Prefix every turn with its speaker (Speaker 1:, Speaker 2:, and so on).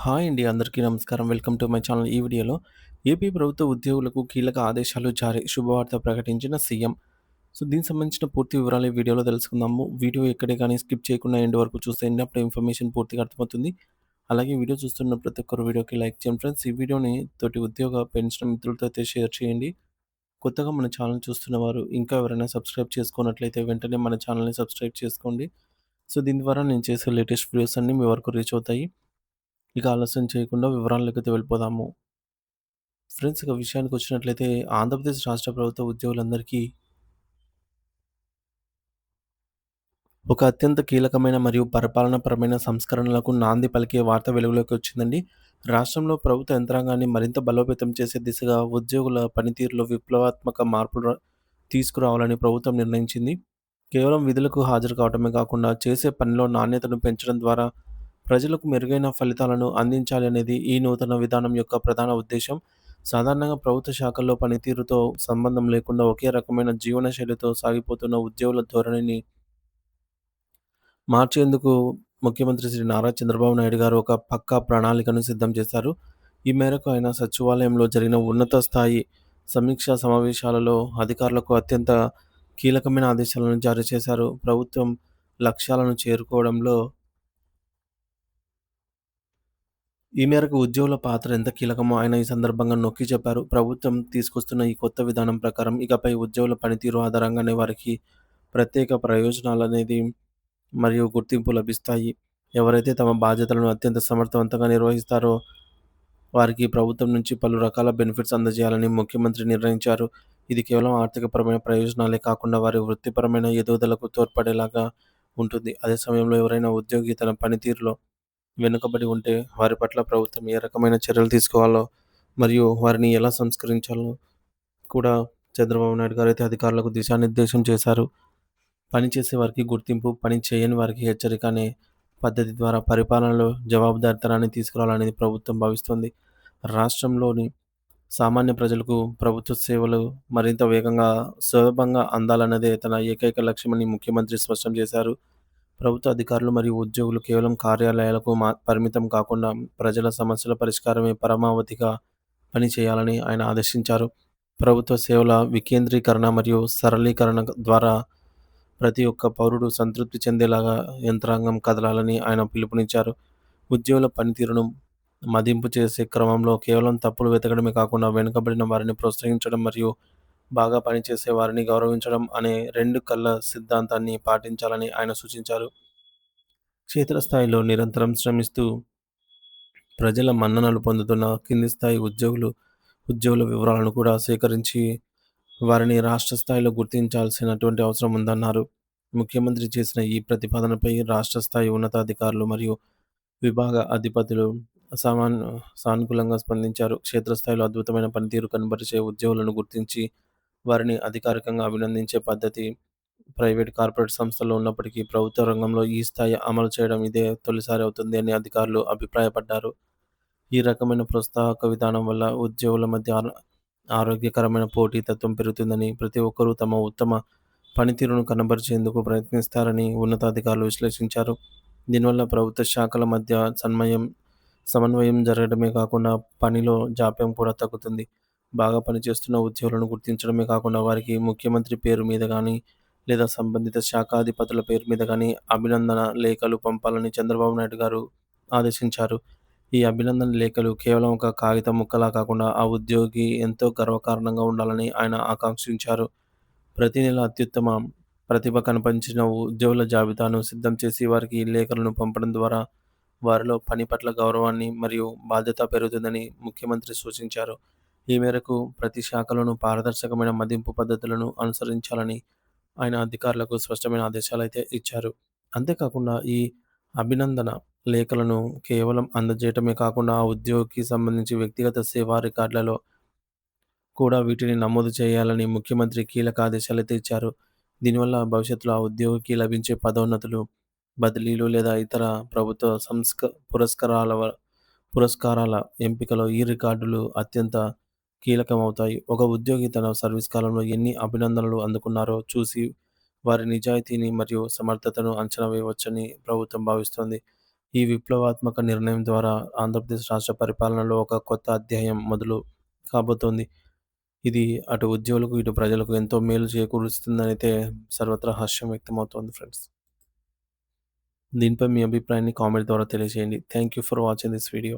Speaker 1: Hi అండి. అందరికీ నమస్కారం. Welcome to my channel. ఈ వీడియోలో ఏపీ ప్రభుత్వ ఉద్యోగులకు కీలక ఆదేశాలు జారీ శుభవార్త ప్రకటించిన సీఎం. దీనికి సంబంధించిన పూర్తి వివరాలు ఈ వీడియోలో తెలుసుకుందాము. వీడియో ఎక్కడే కానీ స్కిప్ చేయకుండా ఎండ్ వరకు చూస్తే అప్పుడు ఇన్ఫర్మేషన్ పూర్తిగా అర్థమవుతుంది. అలాగే వీడియో చూస్తున్న ప్రతి ఒక్కరు వీడియోకి లైక్ చేయండి ఫ్రెండ్స్. ఈ వీడియోని తోటి ఉద్యోగ పెన్షన్ మిత్రులతో అయితే షేర్ చేయండి. కొత్తగా మన ఛానల్ చూస్తున్న వారు ఇంకా ఎవరైనా సబ్స్క్రైబ్ చేసుకున్నట్లయితే వెంటనే మన ఛానల్‌ని సబ్స్క్రైబ్ చేసుకోండి. దీని ద్వారా నేను చేసే లేటెస్ట్ వీడియోస్ అన్నీ మీ వరకు రీచ్ అవుతాయి. ఇక ఆలస్యం చేయకుండా వివరాల్లోకైతే వెళ్ళిపోదాము. ఫ్రెండ్స్, ఇక విషయానికొచ్చినట్లయితే ఆంధ్రప్రదేశ్ రాష్ట్ర ప్రభుత్వ ఉద్యోగులందరికీ ఒక అత్యంత కీలకమైన మరియు పరిపాలనాపరమైన సంస్కరణలకు నాంది పలికే వార్త వెలుగులోకి వచ్చిందండి. రాష్ట్రంలో ప్రభుత్వ యంత్రాంగాన్ని మరింత బలోపేతం చేసే దిశగా ఉద్యోగుల పనితీరులో విప్లవాత్మక మార్పులు తీసుకురావాలని ప్రభుత్వం నిర్ణయించింది. కేవలం విధులకు హాజరు కావడమే కాకుండా చేసే పనిలో నాణ్యతను పెంచడం ద్వారా ప్రజలకు మెరుగైన ఫలితాలను అందించాలి అనేది ఈ నూతన విధానం యొక్క ప్రధాన ఉద్దేశం. సాధారణంగా ప్రభుత్వ శాఖల్లో పనితీరుతో సంబంధం లేకుండా ఒకే రకమైన జీవనశైలితో సాగిపోతున్న ఉద్యోగుల ధోరణిని మార్చేందుకు ముఖ్యమంత్రి శ్రీ నారా చంద్రబాబు నాయుడు గారు ఒక పక్కా ప్రణాళికను సిద్ధం చేశారు. ఈ మేరకు ఆయన సచివాలయంలో జరిగిన ఉన్నత స్థాయి సమీక్షా సమావేశాలలో అధికారులకు అత్యంత కీలకమైన ఆదేశాలను జారీ చేశారు. ప్రభుత్వం లక్ష్యాలను చేరుకోవడంలో ఈ మేరకు ఉద్యోగుల పాత్ర ఎంత కీలకమో ఆయన ఈ సందర్భంగా నొక్కి చెప్పారు. ప్రభుత్వం తీసుకొస్తున్న ఈ కొత్త విధానం ప్రకారం ఇకపై ఉద్యోగుల పనితీరు ఆధారంగానే వారికి ప్రత్యేక ప్రయోజనాలనేది మరియు గుర్తింపు లభిస్తాయి. ఎవరైతే తమ బాధ్యతలను అత్యంత సమర్థవంతంగా నిర్వహిస్తారో వారికి ప్రభుత్వం నుంచి పలు రకాల బెనిఫిట్స్ అందజేయాలని ముఖ్యమంత్రి నిర్ణయించారు. ఇది కేవలం ఆర్థికపరమైన ప్రయోజనాలే కాకుండా వారి వృత్తిపరమైన ఎదుగుదలకు తోడ్పడేలాగా ఉంటుంది. అదే సమయంలో ఎవరైనా ఉద్యోగి తన పనితీరులో వెనుకబడి ఉంటే వారి పట్ల ప్రభుత్వం ఏ రకమైన చర్యలు తీసుకోవాలో మరియు వారిని ఎలా సంస్కరించాలో కూడా చంద్రబాబు నాయుడు గారైతే అధికారులకు దిశానిర్దేశం చేశారు. పని చేసే వారికి గుర్తింపు, పని చేయని వారికి హెచ్చరిక అనే పద్ధతి ద్వారా పరిపాలనలో జవాబుదారీతనాన్ని తీసుకురావాలనేది ప్రభుత్వం భావిస్తోంది. రాష్ట్రంలోని సామాన్య ప్రజలకు ప్రభుత్వ సేవలు మరింత వేగంగా, సులభంగా అందాలన్నదే తన ఏకైక లక్ష్యమని ముఖ్యమంత్రి స్పష్టం చేశారు. ప్రభుత్వ అధికారులు మరియు ఉద్యోగులు కేవలం కార్యాలయాలకు పరిమితం కాకుండా ప్రజల సమస్యల పరిష్కారమే పరమావధిగా పనిచేయాలని ఆయన ఆదేశించారు. ప్రభుత్వ సేవల వికేంద్రీకరణ మరియు సరళీకరణ ద్వారా ప్రతి ఒక్క పౌరుడు సంతృప్తి చెందేలాగా యంత్రాంగం కదలాలని ఆయన పిలుపునిచ్చారు. ఉద్యోగుల పనితీరును మదింపు చేసే క్రమంలో కేవలం తప్పులు వెతకడమే కాకుండా వెనుకబడిన వారిని ప్రోత్సహించడం మరియు బాగా పనిచేసే వారిని గౌరవించడం అనే రెండు కళ్ళ సిద్ధాంతాన్ని పాటించాలని ఆయన సూచించారు. క్షేత్రస్థాయిలో నిరంతరం శ్రమిస్తూ ప్రజల మన్ననలు పొందుతున్న కింది స్థాయి ఉద్యోగుల వివరాలను కూడా సేకరించి వారిని రాష్ట్ర స్థాయిలో గుర్తించాల్సినటువంటి అవసరం ఉందన్నారు. ముఖ్యమంత్రి చేసిన ఈ ప్రతిపాదనపై రాష్ట్ర స్థాయి ఉన్నతాధికారులు మరియు విభాగ అధిపతులు సామాన్ సానుకూలంగా స్పందించారు. క్షేత్రస్థాయిలో అద్భుతమైన పనితీరు కనబరిచే ఉద్యోగులను గుర్తించి వారిని అధికారికంగా అభినందించే పద్ధతి ప్రైవేట్, కార్పొరేట్ సంస్థల్లో ఉన్నప్పటికీ ప్రభుత్వ రంగంలో ఈ స్థాయి అమలు చేయడం ఇదే తొలిసారి అవుతుంది అని అధికారులు అభిప్రాయపడ్డారు. ఈ రకమైన ప్రోత్సాహక విధానం వల్ల ఉద్యోగుల మధ్య ఆరోగ్యకరమైన పోటీతత్వం పెరుగుతుందని, ప్రతి ఒక్కరూ తమ ఉత్తమ పనితీరును కనబరిచేందుకు ప్రయత్నిస్తారని ఉన్నతాధికారులు విశ్లేషించారు. దీనివల్ల ప్రభుత్వ శాఖల మధ్య సమన్వయం జరగడమే కాకుండా పనిలో జాప్యం కూడా తగ్గుతుంది. బాగా పనిచేస్తున్న ఉద్యోగులను గుర్తించడమే కాకుండా వారికి ముఖ్యమంత్రి పేరు మీద గానీ లేదా సంబంధిత శాఖాధిపతుల పేరు మీద గానీ అభినందన లేఖలు పంపాలని చంద్రబాబు నాయుడు గారు ఆదేశించారు. ఈ అభినందన లేఖలు కేవలం ఒక కాగితం ముక్కలా కాకుండా ఆ ఉద్యోగి ఎంతో గర్వకారణంగా ఉండాలని ఆయన ఆకాంక్షించారు. ప్రతి నెల అత్యుత్తమ ప్రతిభ కనపరిచిన ఉద్యోగుల జాబితాను సిద్ధం చేసి వారికి ఈ లేఖలను పంపడం ద్వారా వారిలో పని పట్ల గౌరవాన్ని మరియు బాధ్యత పెరుగుతుందని ముఖ్యమంత్రి సూచించారు. ఈ మేరకు ప్రతి శాఖలోనూ పారదర్శకమైన మదింపు పద్ధతులను అనుసరించాలని ఆయన అధికారులకు స్పష్టమైన ఆదేశాలైతే ఇచ్చారు. అంతేకాకుండా ఈ అభినందన లేఖలను కేవలం అందజేయటమే కాకుండా ఆ ఉద్యోగికి సంబంధించి వ్యక్తిగత సేవా రికార్డులలో కూడా వీటిని నమోదు చేయాలని ముఖ్యమంత్రి కీలక ఆదేశాలైతే ఇచ్చారు. దీనివల్ల భవిష్యత్తులో ఆ ఉద్యోగికి లభించే పదోన్నతులు, బదిలీలు లేదా ఇతర ప్రభుత్వ పురస్కారాల ఎంపికలో ఈ రికార్డులు అత్యంత కీలకమవుతాయి. ఒక ఉద్యోగి తన సర్వీస్ కాలంలో ఎన్ని అభినందనలు అందుకున్నారో చూసి వారి నిజాయితీని మరియు సమర్థతను అంచనా వేయవచ్చని ప్రభుత్వం భావిస్తోంది. ఈ విప్లవాత్మక నిర్ణయం ద్వారా ఆంధ్రప్రదేశ్ రాష్ట్ర పరిపాలనలో ఒక కొత్త అధ్యాయం మొదలు కాబోతోంది. ఇది అటు ఉద్యోగులకు, ఇటు ప్రజలకు ఎంతో మేలు చేకూరుస్తుందనైతే సర్వత్రా హర్షం వ్యక్తమవుతోంది ఫ్రెండ్స్. దీనిపై మీ అభిప్రాయాన్ని కామెంట్ ద్వారా తెలియజేయండి. Thank you for watching this video.